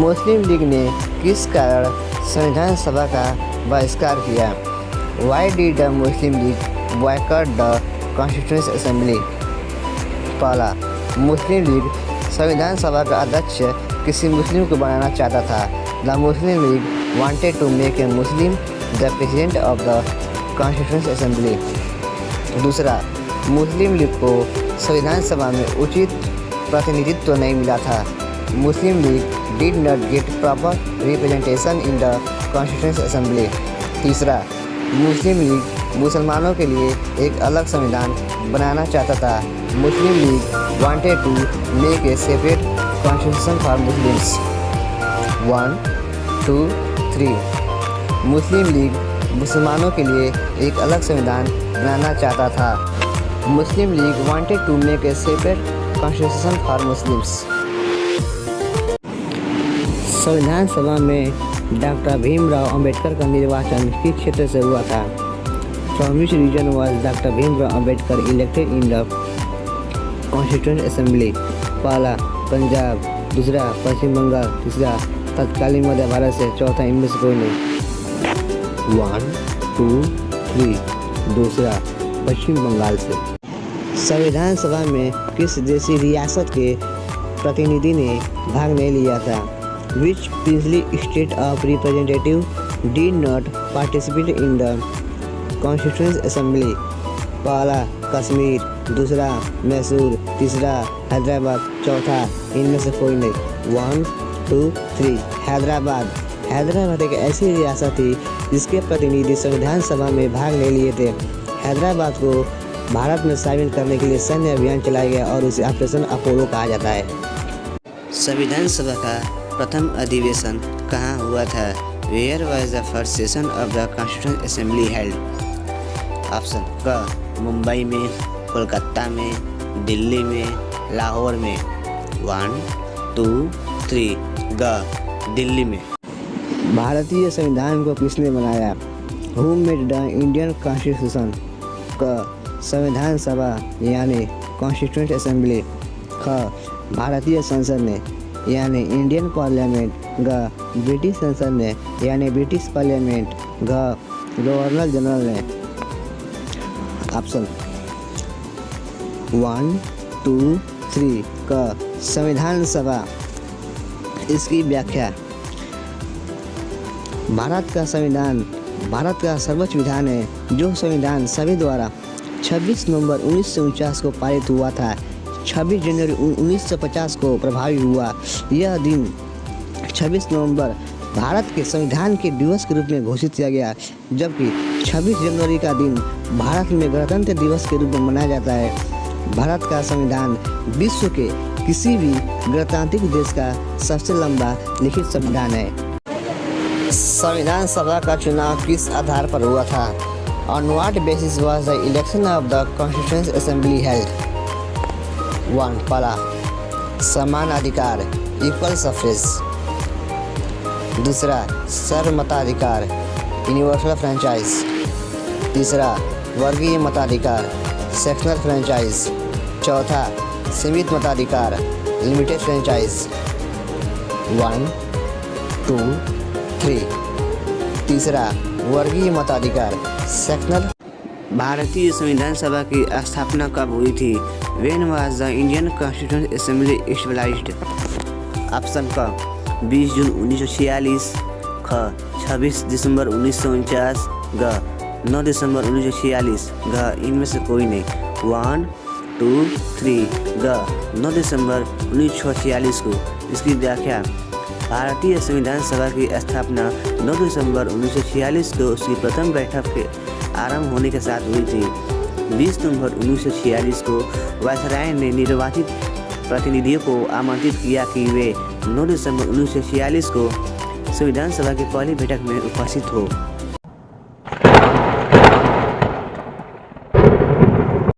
मुस्लिम league ने किस कारण संविधान सभा का बहिष्कार किया? Why did the Muslim league boycott the constituent assembly? पहला, मुस्लिम लीग संविधान सभा का अध्यक्ष किसी मुस्लिम को बनाना चाहता था। The Muslim League wanted to make a Muslim the president of the constituent assembly. दूसरा, मुस्लिम लीग को संविधान सभा में उचित प्रतिनिधित्व नहीं मिला था। Muslim League did not get proper representation in the constituent assembly. तीसरा, मुस्लिम लीग मुसलमानों के लिए एक अलग संविधान बनाना चाहता था। Muslim League wanted to make a separate constitution for Muslims. 1, 2, 3। Muslim League मुसलमानों के लिए एक अलग संविधान बनाना चाहता था। Muslim League wanted to make a separate constitution for Muslims. संविधान सभा में डॉक्टर भीमराव अंबेडकर का निर्वाचन किस क्षेत्र से हुआ था? From which region was doctor Bhimrao Ambedkar elected in the constituent assembly? पहला, पंजाब। दूसरा, पश्चिम बंगाल। तीसरा, तत्कालीन मध्य भारत से। चौथा, इनमें से कोई नहीं। 1, 2, 3। दूसरा, पश्चिम बंगाल से। संविधान सभा में किस देशी रियासत के प्रतिनिधि ने भाग नहीं लिया था? Which princely state of representative did not participate in the Constituent Assembly? पहला, कश्मीर। दूसरा, मैसूर। तीसरा, हैदराबाद। चौथा, इनमें से कोई नहीं। 1, 2, 3। हैदराबाद। हैदराबाद एक ऐसी रियासत थी जिसके प्रतिनिधि संविधान सभा में भाग नहीं लिए थे। हैदराबाद को भारत में शामिल करने के लिए सैन्य अभियान चलाया गया और उसे ऑपरेशन अपोलो कहा जाता है। संविधान सभा का प्रथम अधिवेशन कहाँ हुआ था? Where was the first session of the constituent assembly held? Option क, मुंबई में, कोलकाता में, दिल्ली में, लाहौर में। 1, 2, 3। ग, दिल्ली में। भारतीय संविधान को किसने बनाया? Who made the Indian constitution? क, संविधान सभा यानी कॉन्स्टिट्यूंट असेंबली। ख, भारतीय संसद ने यानी इंडियन पार्लियामेंट। ग, ब्रिटिश संसद ने यानी ब्रिटिश पार्लियामेंट। घ, गवर्नर जनरल ने। ऑप्शन 1, 2, 3। क, संविधान सभा। इसकी व्याख्या। भारत का संविधान भारत का सर्वोच्च विधान है। जो संविधान सभी द्वारा 26 नवंबर 1949 को पारित हुआ था। 26 जनवरी 1950 को प्रभावी हुआ। यह दिन 26 नवंबर भारत के संविधान के दिवस के रूप में घोषित किया गया, जबकि 26 जनवरी का दिन भारत में गणतंत्र दिवस के रूप में मनाया जाता है। भारत का संविधान विश्व के किसी भी गणतांत्रिक देश का सबसे लंबा लिखित संविधान है। संविधान सभा का चुनाव किस आधार पर हुआ था? On what basis was the election of the constituent assembly held? 1, पहला, समान अधिकार, इक्वल सफ्रेज। दूसरा, सर्वमताधिकार, यूनिवर्सल फ्रेंचाइज। तीसरा, वर्गीय मताधिकार, सेक्शनल फ्रेंचाइज। चौथा, सीमित मताधिकार, लिमिटेड फ्रेंचाइज। 1, 2, 3। तीसरा, वर्गीय मताधिकार, सेक्शनल। भारतीय संविधान सभा की स्थापना कब हुई थी? When was the Indian Constituent Assembly established? Option क, 20 जून 1946। ख, 26 दिसंबर 1949। ग, 9 दिसंबर 1946। घ, इनमें से कोई नहीं। 1, 2, 3। ग, 9 दिसंबर 1946 को। इसकी व्याख्या। भारतीय संविधान सभा की स्थापना 9 दिसंबर 1946 को उसकी प्रथम बैठक के आरंभ होने के साथ हुई थी। 20 नवंबर 1946 को वायसराय ने निर्वाचित प्रतिनिधियों को आमंत्रित किया कि वे 9 दिसंबर 1946 को संविधान सभा की पहली बैठक में उपस्थित हो।